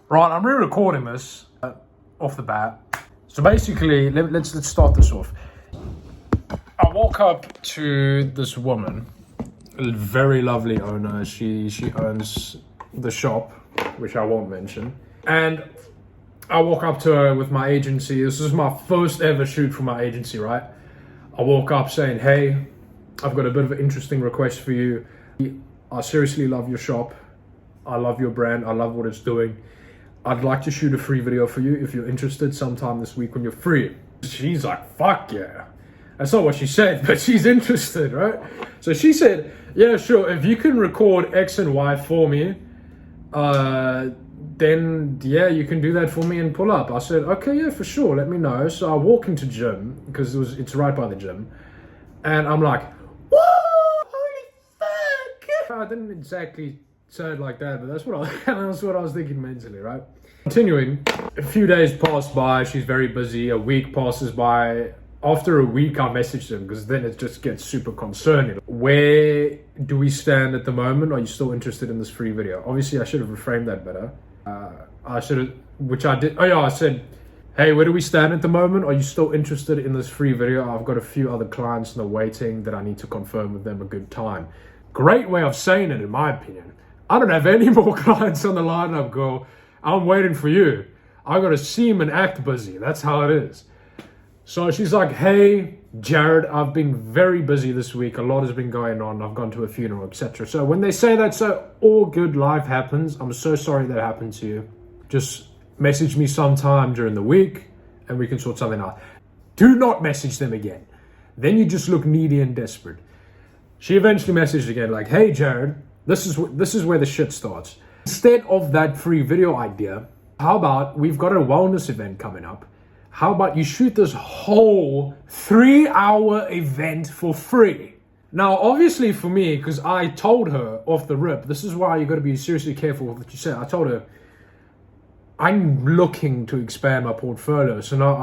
Right, I'm re-recording this off the bat. So basically, let's start this off. I woke up to this woman, a very lovely owner. She owns the shop, which I won't mention. And I woke up to her with my agency. This is my first ever shoot for my agency, right? I woke up saying, hey, I've got a bit of an interesting request for you. I seriously love your shop. I love your brand. I love what it's doing. I'd like to shoot a free video for you if you're interested sometime this week when you're free. She's like, fuck yeah. That's not what she said, but she's interested, right? So she said, yeah, sure. If you can record X and Y for me, then yeah, you can do that for me and pull up. I said, okay, yeah, for sure. Let me know. So I walk into gym because it's right by the gym. And I'm like, whoa, holy fuck. I didn't exactly say it like that, but that's what I was thinking mentally, right? Continuing, a few days pass by, she's very busy, a week passes by. After a week, I messaged him because then it just gets super concerning. Where do we stand at the moment? Are you still interested in this free video? Obviously, I should have reframed that better. I should have, which I did. Oh yeah, I said, hey, where do we stand at the moment? Are you still interested in this free video? I've got a few other clients in the waiting that I need to confirm with them a good time. Great way of saying it, in my opinion. I don't have any more clients on the lineup, girl. I'm waiting for you. I gotta seem and act busy. That's how it is. So she's like, hey, Jared, I've been very busy this week. A lot has been going on. I've gone to a funeral, etc. So when they say that, so all good, life happens. I'm so sorry that happened to you. Just message me sometime during the week and we can sort something out. Do not message them again. Then you just look needy and desperate. She eventually messaged again like, hey, Jared, this is where the shit starts. Instead of that free video idea, how about we've got a wellness event coming up. How about you shoot this whole 3-hour event for free? Now, obviously for me, because I told her off the rip, this is why you got to be seriously careful with what you say. I told her, I'm looking to expand my portfolio. So now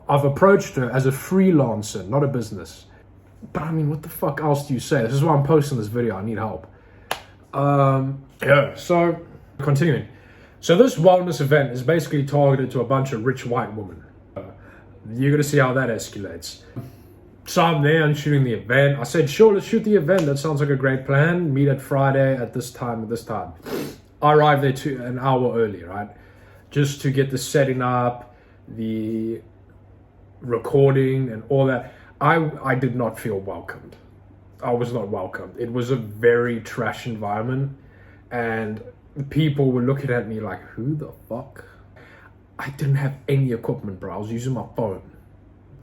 I've approached her as a freelancer, not a business. But I mean, what the fuck else do you say? This is why I'm posting this video. I need help. Yeah, so continuing. So this wellness event is basically targeted to a bunch of rich white women. You're going to see how that escalates. So I'm there and shooting the event. I said, sure, let's shoot the event. That sounds like a great plan. Meet at Friday at this time, I arrived there an hour early, right? Just to get the setting up, the recording and all that. I did not feel welcomed. I was not welcomed. It was a very trash environment and people were looking at me like, who the fuck? I didn't have any equipment, bro. I was using my phone.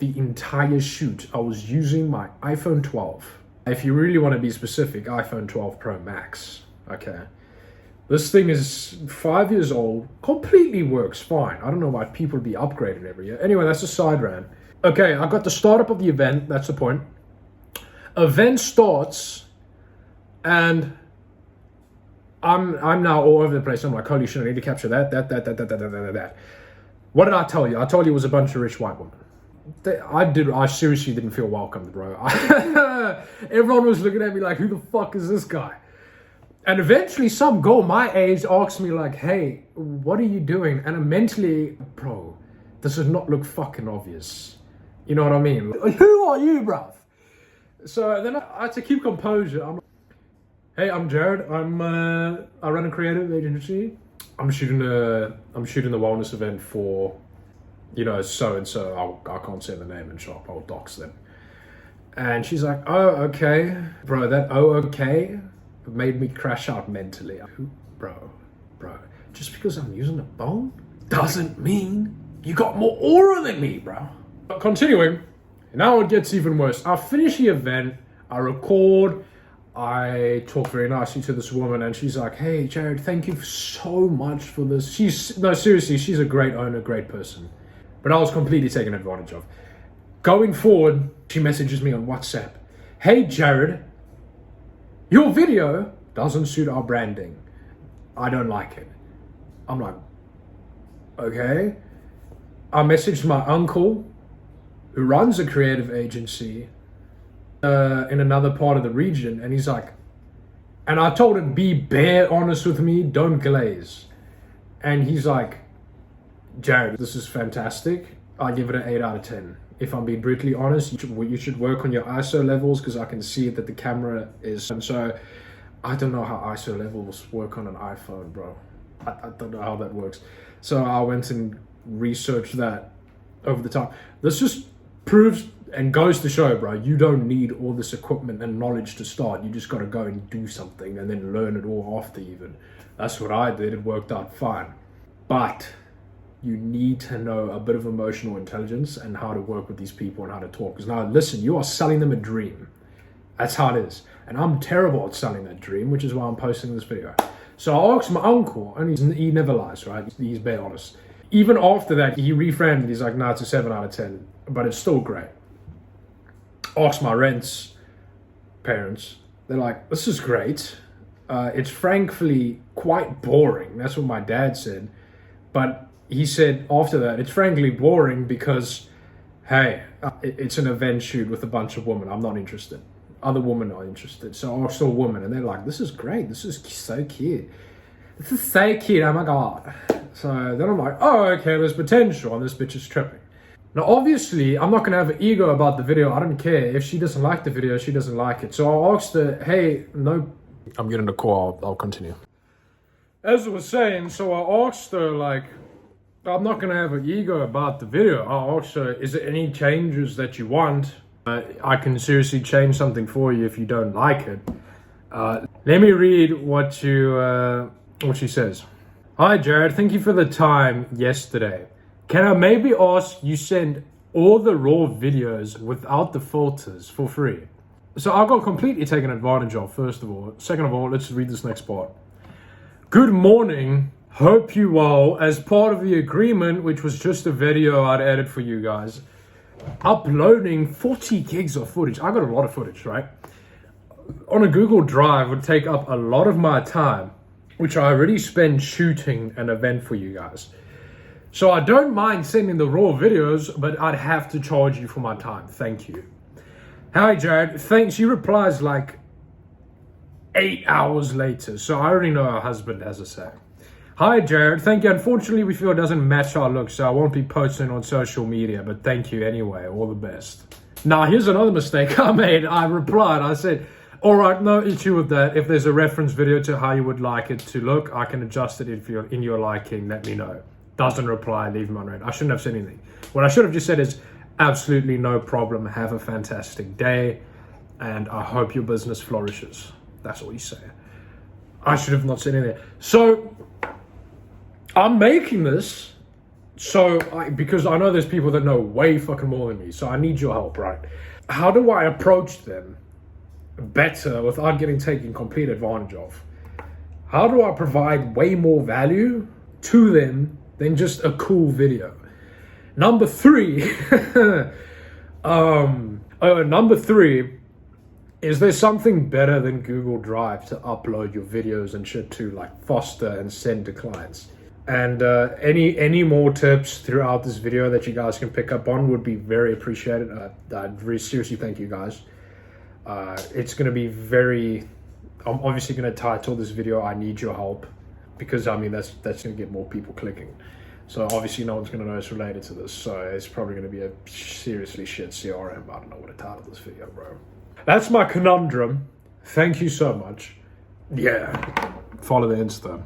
The entire shoot, I was using my iPhone 12. If you really want to be specific, iPhone 12 Pro Max, okay? This thing is 5 years old, completely works fine. I don't know why people be upgrading every year. Anyway, that's a side rant. Okay, I got the startup of the event, that's the point. Event starts, and I'm now all over the place. I'm like, holy shit, I need to capture that. What did I tell you? I told you it was a bunch of rich white women. I seriously didn't feel welcomed, bro. Everyone was looking at me like, who the fuck is this guy? And eventually some girl my age asked me like, hey, what are you doing? And I'm mentally, bro, this does not look fucking obvious. You know what I mean? Like, who are you, bruv? So then I had to keep composure. I'm like, hey, I'm Jared. I run a creative agency. I'm shooting the wellness event for, so and so. I can't say the name in shop. I'll dox them. And she's like, oh, okay, bro. That okay made me crash out mentally. Bro. Just because I'm using a phone doesn't mean you got more aura than me, bro. But continuing, now it gets even worse. I finish the event. I record. I talk very nicely to this woman and she's like, hey, Jared, thank you so much for this. Seriously, she's a great owner, great person. But I was completely taken advantage of. Going forward, she messages me on WhatsApp. Hey, Jared, your video doesn't suit our branding. I don't like it. I'm like, okay. I messaged my uncle who runs a creative agency in another part of the region, and he's like, and I told him, be bare honest with me, don't glaze. And he's like, Jared, this is fantastic. I give it an 8 out of 10. If I'm being brutally honest, you should work on your ISO levels because I can see that the camera is... And so I don't know how ISO levels work on an iPhone, bro. I don't know how that works. So I went and researched that over the time. This just proves and goes to show, bro, you don't need all this equipment and knowledge to start. You just got to go and do something and then learn it all after even. That's what I did. It worked out fine. But you need to know a bit of emotional intelligence and how to work with these people and how to talk. Because now, listen, you are selling them a dream. That's how it is. And I'm terrible at selling that dream, which is why I'm posting this video. So I asked my uncle, and he never lies, right? He's very honest. Even after that, he reframed it. He's like, no, it's a 7 out of 10, but it's still great. Asked my rent's parents. They're like, this is great. It's frankly quite boring. That's what my dad said. But he said after that, it's frankly boring because, hey, it's an event shoot with a bunch of women. I'm not interested. Other women are interested. So I saw a woman and they're like, this is great. This is so cute. This is so cute. Oh my God. So then I'm like, oh, okay, there's potential. And this bitch is tripping. Now, obviously, I'm not going to have an ego about the video. I don't care. If she doesn't like the video, she doesn't like it. So I asked her, hey, no. I'm getting a call. I'll continue. As I was saying, so I asked her, like, I'm not going to have an ego about the video. I asked her, is there any changes that you want? I can seriously change something for you if you don't like it. Let me read what she says. Hi, Jared. Thank you for the time yesterday. Can I maybe ask you send all the raw videos without the filters for free? So I got completely taken advantage of, first of all. Second of all, let's read this next part. Good morning. Hope you well. As part of the agreement, which was just a video I'd edit for you guys, uploading 40 gigs of footage. I got a lot of footage, right? On a Google Drive would take up a lot of my time, which I already spend shooting an event for you guys. So I don't mind sending the raw videos, but I'd have to charge you for my time. Thank you. Hi, Jared. Thanks. She replies like 8 hours later. So I already know her husband has a say. Hi, Jared. Thank you. Unfortunately, we feel it doesn't match our look, so I won't be posting on social media, but thank you anyway. All the best. Now, here's another mistake I made. I replied. I said, all right, no issue with that. If there's a reference video to how you would like it to look, I can adjust it if you're in your liking. Let me know. Doesn't reply, leave him unread. I shouldn't have said anything. What I should have just said is, absolutely no problem. Have a fantastic day, and I hope your business flourishes. That's all you say. I should have not said anything. So I'm making this because I know there's people that know way fucking more than me. So I need your help, right? How do I approach them better without getting taken complete advantage of? How do I provide way more value to them than just a cool video? Number three, is there something better than Google Drive to upload your videos and shit to, like foster and send to clients? And any more tips throughout this video that you guys can pick up on would be very appreciated. I'd really seriously thank you guys. It's going to be I'm obviously going to title this video, I need your help, because I mean, that's going to get more people clicking. So obviously no one's going to know it's related to this. So it's probably going to be a seriously shit CRM. I don't know what to title this video, bro. That's my conundrum. Thank you so much. Yeah. Follow the Insta.